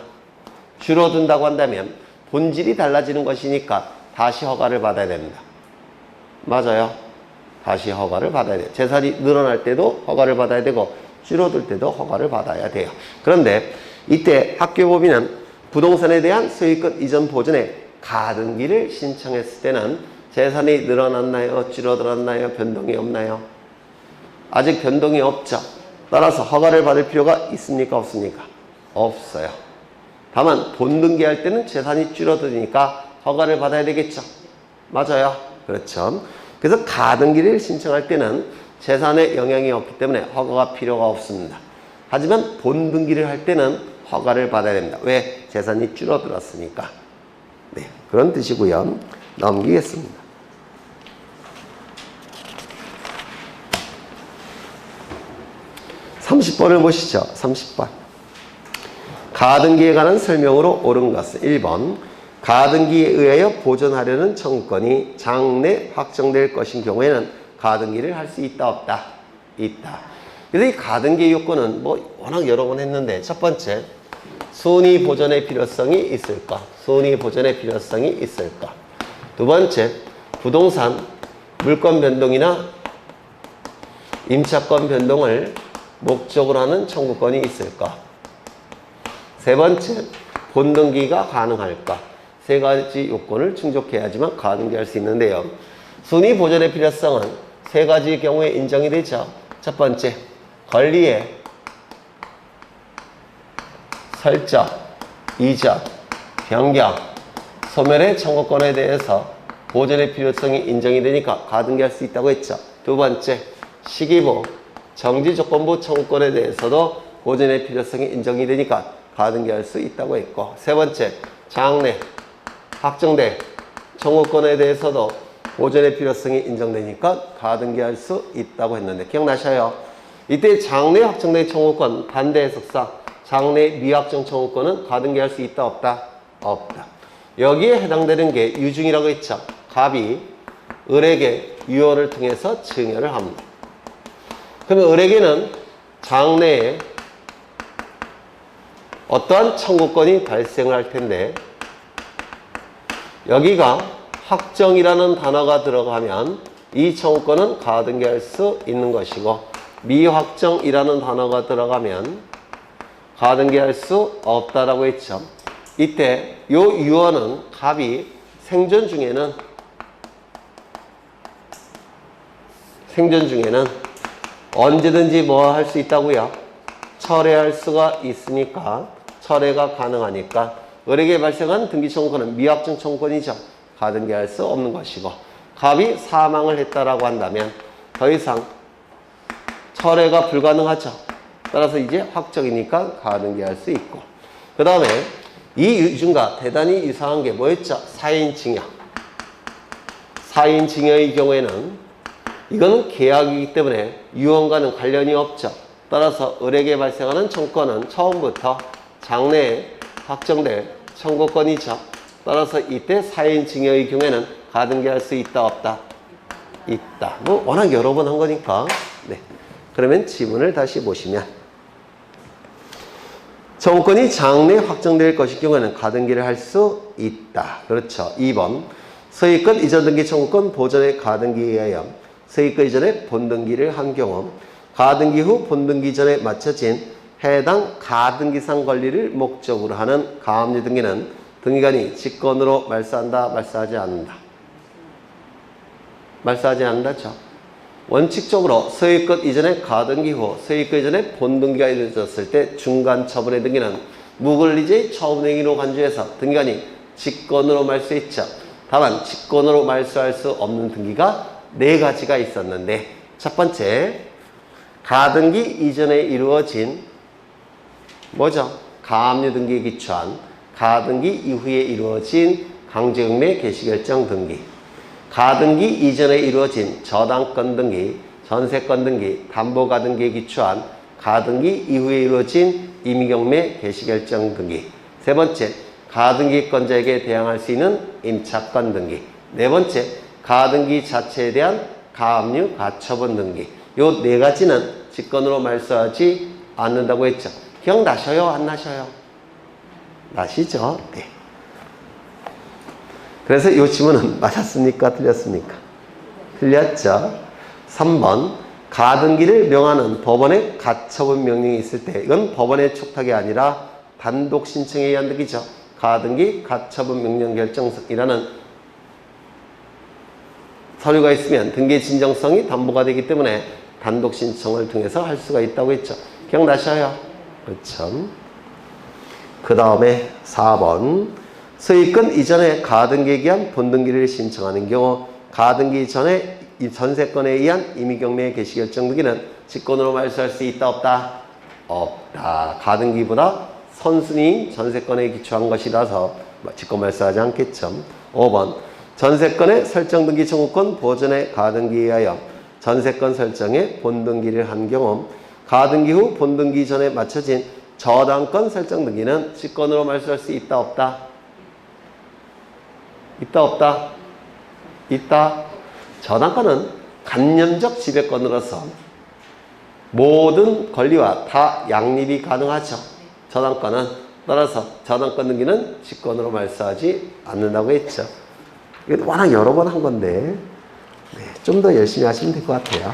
줄어든다고 한다면 본질이 달라지는 것이니까 다시 허가를 받아야 됩니다. 맞아요. 다시 허가를 받아야 돼요. 재산이 늘어날 때도 허가를 받아야 되고 줄어들 때도 허가를 받아야 돼요. 그런데 이때 학교법인은 부동산에 대한 소유권 이전 보전에 가등기를 신청했을 때는 재산이 늘어났나요? 줄어들었나요? 변동이 없나요? 아직 변동이 없죠. 따라서 허가를 받을 필요가 있습니까? 없습니까? 없어요. 다만 본등기할 때는 재산이 줄어드니까 허가를 받아야 되겠죠. 맞아요. 그렇죠. 그래서 가등기를 신청할 때는 재산에 영향이 없기 때문에 허가가 필요가 없습니다. 하지만 본등기를 할 때는 허가를 받아야 됩니다. 왜? 재산이 줄어들었으니까. 네, 그런 뜻이고요. 넘기겠습니다. (30번을) 보시죠. 30번. 가등기에 관한 설명으로 옳은 것은 1번 가등기에 의하여 보존하려는 청구권이 장래 확정될 것인 경우에는 가등기를 할 수 있다 없다? 있다. 그래서 이 가등기 요건은 뭐 워낙 여러 번 했는데 첫 번째 순위 보존의 필요성이 있을까? 순위 보존의 필요성이 있을까? 두 번째 부동산 물권 변동이나 임차권 변동을 목적으로 하는 청구권이 있을까? 세 번째 본등기가 가능할까? 세 가지 요건을 충족해야지만 가등기할 수 있는데요. 순위 보존의 필요성은 세 가지 경우에 인정이 되죠. 첫 번째 권리의 설정, 이전, 변경, 소멸의 청구권에 대해서 보존의 필요성이 인정이 되니까 가등기할 수 있다고 했죠. 두 번째 시기부, 정지 조건부 청구권에 대해서도 보존의 필요성이 인정이 되니까 가등기할 수 있다고 했고 세 번째 장래, 확정될 청구권에 대해서도 보존의 필요성이 인정되니까 가등기할 수 있다고 했는데 기억나셔요? 이때 장래 확정된 청구권 반대 해석상 장래 미확정 청구권은 가등기할 수 있다 없다? 없다. 여기에 해당되는 게 유증이라고 했죠. 갑이 을에게 유언을 통해서 증여를 합니다. 그러면 을에게는 장래에 어떠한 청구권이 발생을 할 텐데 여기가 확정이라는 단어가 들어가면 이 청구권은 가등기할 수 있는 것이고 미확정이라는 단어가 들어가면 가등기할 수 없다라고 했죠. 이때 요 유언은 갑이 생전 중에는 언제든지 뭐 할 수 있다고요? 철회할 수가 있으니까 철회가 가능하니까 을에게 발생한 등기 청구권은 미확정 청구권이죠. 가등기할 수 없는 것이고 갑이 사망을 했다라고 한다면 더 이상 철회가 불가능하죠. 따라서 이제 확정이니까 가등기할 수 있고 그 다음에 이 유증과 대단히 이상한 게 뭐였죠? 사인증여. 사인증여의 경우에는 이거는 계약이기 때문에 유언과는 관련이 없죠. 따라서 을에게 발생하는 청구권은 처음부터 장래에 확정될 청구권이죠. 따라서 이때 사인증여의 경우에는 가등기할 수 있다 없다? 있다. 뭐 워낙 여러 번 한 거니까. 네. 그러면 지문을 다시 보시면 청구권이 장래에 확정될 것일 경우에는 가등기를 할 수 있다. 그렇죠. 2번 소유권 이전 등기 청구권 보전의 가등기에 의하여 소유권 이전에 본등기를 한 경우 가등기 후 본등기 전에 맞춰진 해당 가등기상 권리를 목적으로 하는 가압류 등기는 등기관이 직권으로 말소한다, 말소하지 않는다. 말소하지 않는다죠. 원칙적으로 소유권 이전에 가등기 후 소유권 이전에 본등기가 이루어졌을 때 중간 처분의 등기는 무권리제의 처분행위로 간주해서 등기관이 직권으로 말소했죠. 다만 직권으로 말소할 수 없는 등기가 4가지가 있었는데 첫 번째 가등기 이전에 이루어진 뭐죠? 가압류 등기에 기초한 가등기 이후에 이루어진 강제경매 개시결정 등기 가등기 이전에 이루어진 저당권 등기, 전세권 등기, 담보가등기에 기초한 가등기 이후에 이루어진 임의경매 개시결정 등기 세 번째 가등기권자에게 대항할 수 있는 임차권 등기 네 번째 가등기 자체에 대한 가압류 가처분 등기 요 4가지는 직권으로 말소하지 않는다고 했죠. 기억나셔요? 안 나셔요? 나시죠? 네. 그래서 이 지문은 맞았습니까? 틀렸습니까? 틀렸죠. 3번 가등기를 명하는 법원의 가처분 명령이 있을 때 이건 법원의 촉탁이 아니라 단독 신청에 의한 등기죠. 가등기 가처분 명령 결정이라는 서류가 있으면 등기의 진정성이 담보가 되기 때문에 단독 신청을 통해서 할 수가 있다고 했죠. 기억나셔요? 그렇죠. 그 다음에 4번 소유권 이전에 가등기에 의한 본등기를 신청하는 경우 가등기 전에 전세권에 의한 임의경매 개시결정 등기는 직권으로 말소할 수 있다 없다? 없다. 가등기보다 선순위인 전세권에 기초한 것이라서 직권 말소하지 않겠죠. 5번 전세권의 설정 등기 청구권 보전의 가등기에 의하여 전세권 설정에 본등기를 한 경우 가등기 후 본등기 전에 맞춰진 저당권 설정 등기는 직권으로 말소할 수 있다 없다? 있다 없다? 있다. 저당권은 간념적 지배권으로서 모든 권리와 다 양립이 가능하죠. 저당권은 따라서 저당권 등기는 직권으로 말소하지 않는다고 했죠. 이거 워낙 여러 번 한 건데 네, 좀 더 열심히 하시면 될 것 같아요.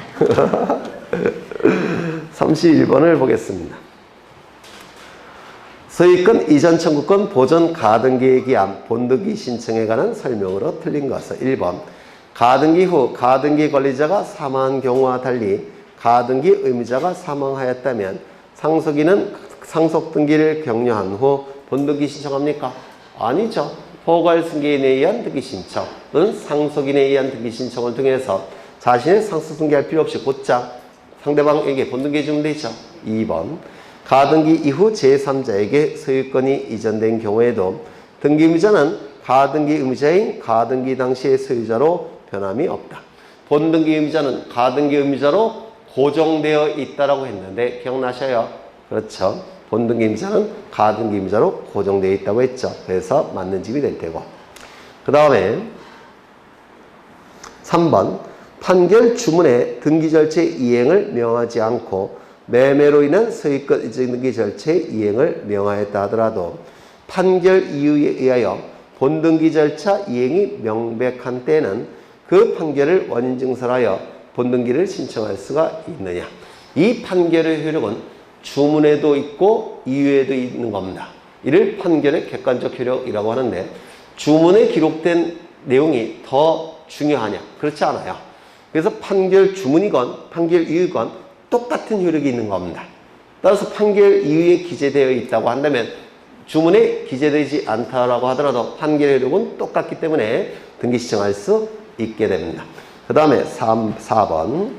31번을 보겠습니다. 소유권 이전 청구권 보전 가등기에 기한 본등기 신청에 관한 설명으로 틀린 것은 1번 가등기 후 가등기 권리자가 사망한 경우와 달리 가등기 의무자가 사망하였다면 상속인은 상속등기를 격려한 후 본등기 신청합니까? 아니죠. 포괄승계인에 의한 등기 신청은 상속인에 의한 등기 신청을 통해서 자신의 상속등기할 필요 없이 곧장 상대방에게 본등기 해주면 되죠. 2번 가등기 이후 제3자에게 소유권이 이전된 경우에도 등기 의무자는 가등기 의무자인 가등기 당시의 소유자로 변함이 없다. 본등기 의무자는 가등기 의무자로 고정되어 있다라고 했는데 기억나셔요? 그렇죠. 본등기 의무자는 가등기 의무자로 고정되어 있다고 했죠. 그래서 맞는 집이 될 테고. 그 다음에 3번 판결 주문에 등기 절차의 이행을 명하지 않고 매매로 인한 소유권 이전 등기 절차의 이행을 명하였다 하더라도 판결 이유에 의하여 본등기 절차 이행이 명백한 때는 그 판결을 원인 증설하여 본등기를 신청할 수가 있느냐. 이 판결의 효력은 주문에도 있고 이유에도 있는 겁니다. 이를 판결의 객관적 효력이라고 하는데 주문에 기록된 내용이 더 중요하냐? 그렇지 않아요. 그래서 판결 주문이건 판결 이유건 똑같은 효력이 있는 겁니다. 따라서 판결 이유에 기재되어 있다고 한다면 주문에 기재되지 않다라고 하더라도 판결 효력은 똑같기 때문에 등기 신청할 수 있게 됩니다. 그 다음에 4번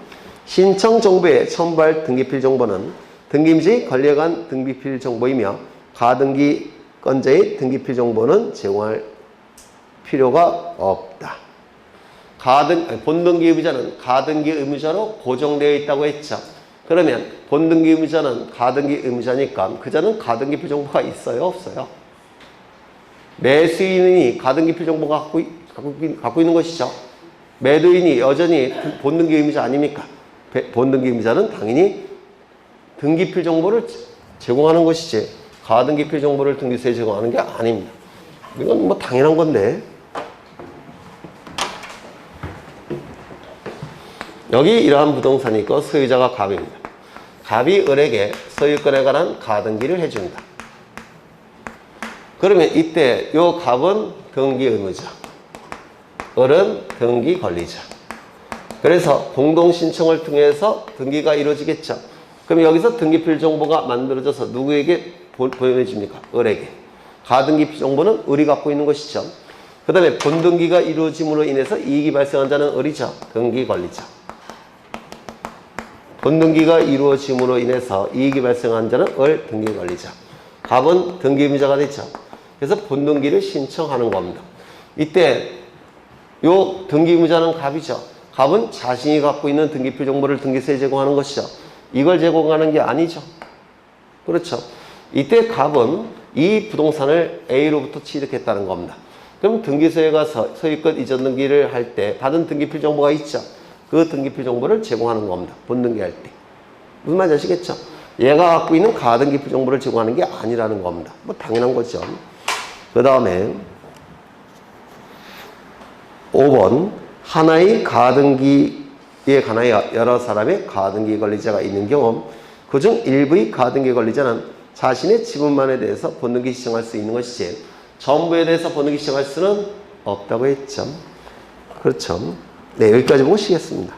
신청 정보에 첨부할 등기필 정보는 등기임시 권리에 관한 등기필 정보이며 가등기권자의 등기필 정보는 제공할 필요가 없다. 본등기 의무자는 가등기 의무자로 고정되어 있다고 했죠. 그러면 본등기 의무자는 가등기 의무자니까 그자는 가등기필 정보가 있어요? 없어요? 매수인이 가등기필 정보가 갖고 있는 것이죠. 매도인이 여전히 본등기 의무자 아닙니까? 본등기 의무자는 당연히 등기필 정보를 제공하는 것이지 가등기필 정보를 등기소에 제공하는 게 아닙니다. 이건 뭐 당연한 건데 여기 이러한 부동산이 있고 소유자가 갑입니다. 갑이 을에게 소유권에 관한 가등기를 해줍니다. 그러면 이때 요 갑은 등기 의무자, 을은 등기 권리자. 그래서 공동 신청을 통해서 등기가 이루어지겠죠. 그럼 여기서 등기필 정보가 만들어져서 누구에게 보내줍니까? 을에게. 가등기필 정보는 을이 갖고 있는 것이죠. 그 다음에 본등기가 이루어짐으로 인해서 이익이 발생한 자는 을이죠. 등기 권리자. 본등기가 이루어짐으로 인해서 이익이 발생한 자는 을 등기 권리자. 갑은 등기 의무자가 되죠. 그래서 본등기를 신청하는 겁니다. 이때 요 등기 의무자는 갑이죠. 갑은 자신이 갖고 있는 등기필 정보를 등기소에 제공하는 것이죠. 이걸 제공하는 게 아니죠. 그렇죠. 이때 갑은 이 부동산을 A로부터 취득했다는 겁니다. 그럼 등기소에 가서 소유권 이전 등기를 할 때 받은 등기필 정보가 있죠. 그 등기필 정보를 제공하는 겁니다. 본등기 할 때. 무슨 말인지 아시겠죠? 얘가 갖고 있는 가등기필 정보를 제공하는 게 아니라는 겁니다. 뭐 당연한 거죠. 그 다음에 5번 하나의 가등기에 관하여 여러 사람의 가등기 권리자가 있는 경우 그중 일부의 가등기 권리자는 자신의 지분만에 대해서 본등기 신청할 수 있는 것이지 전부에 대해서 본등기 신청할 수는 없다고 했죠. 그렇죠. 네, 여기까지 보시겠습니다.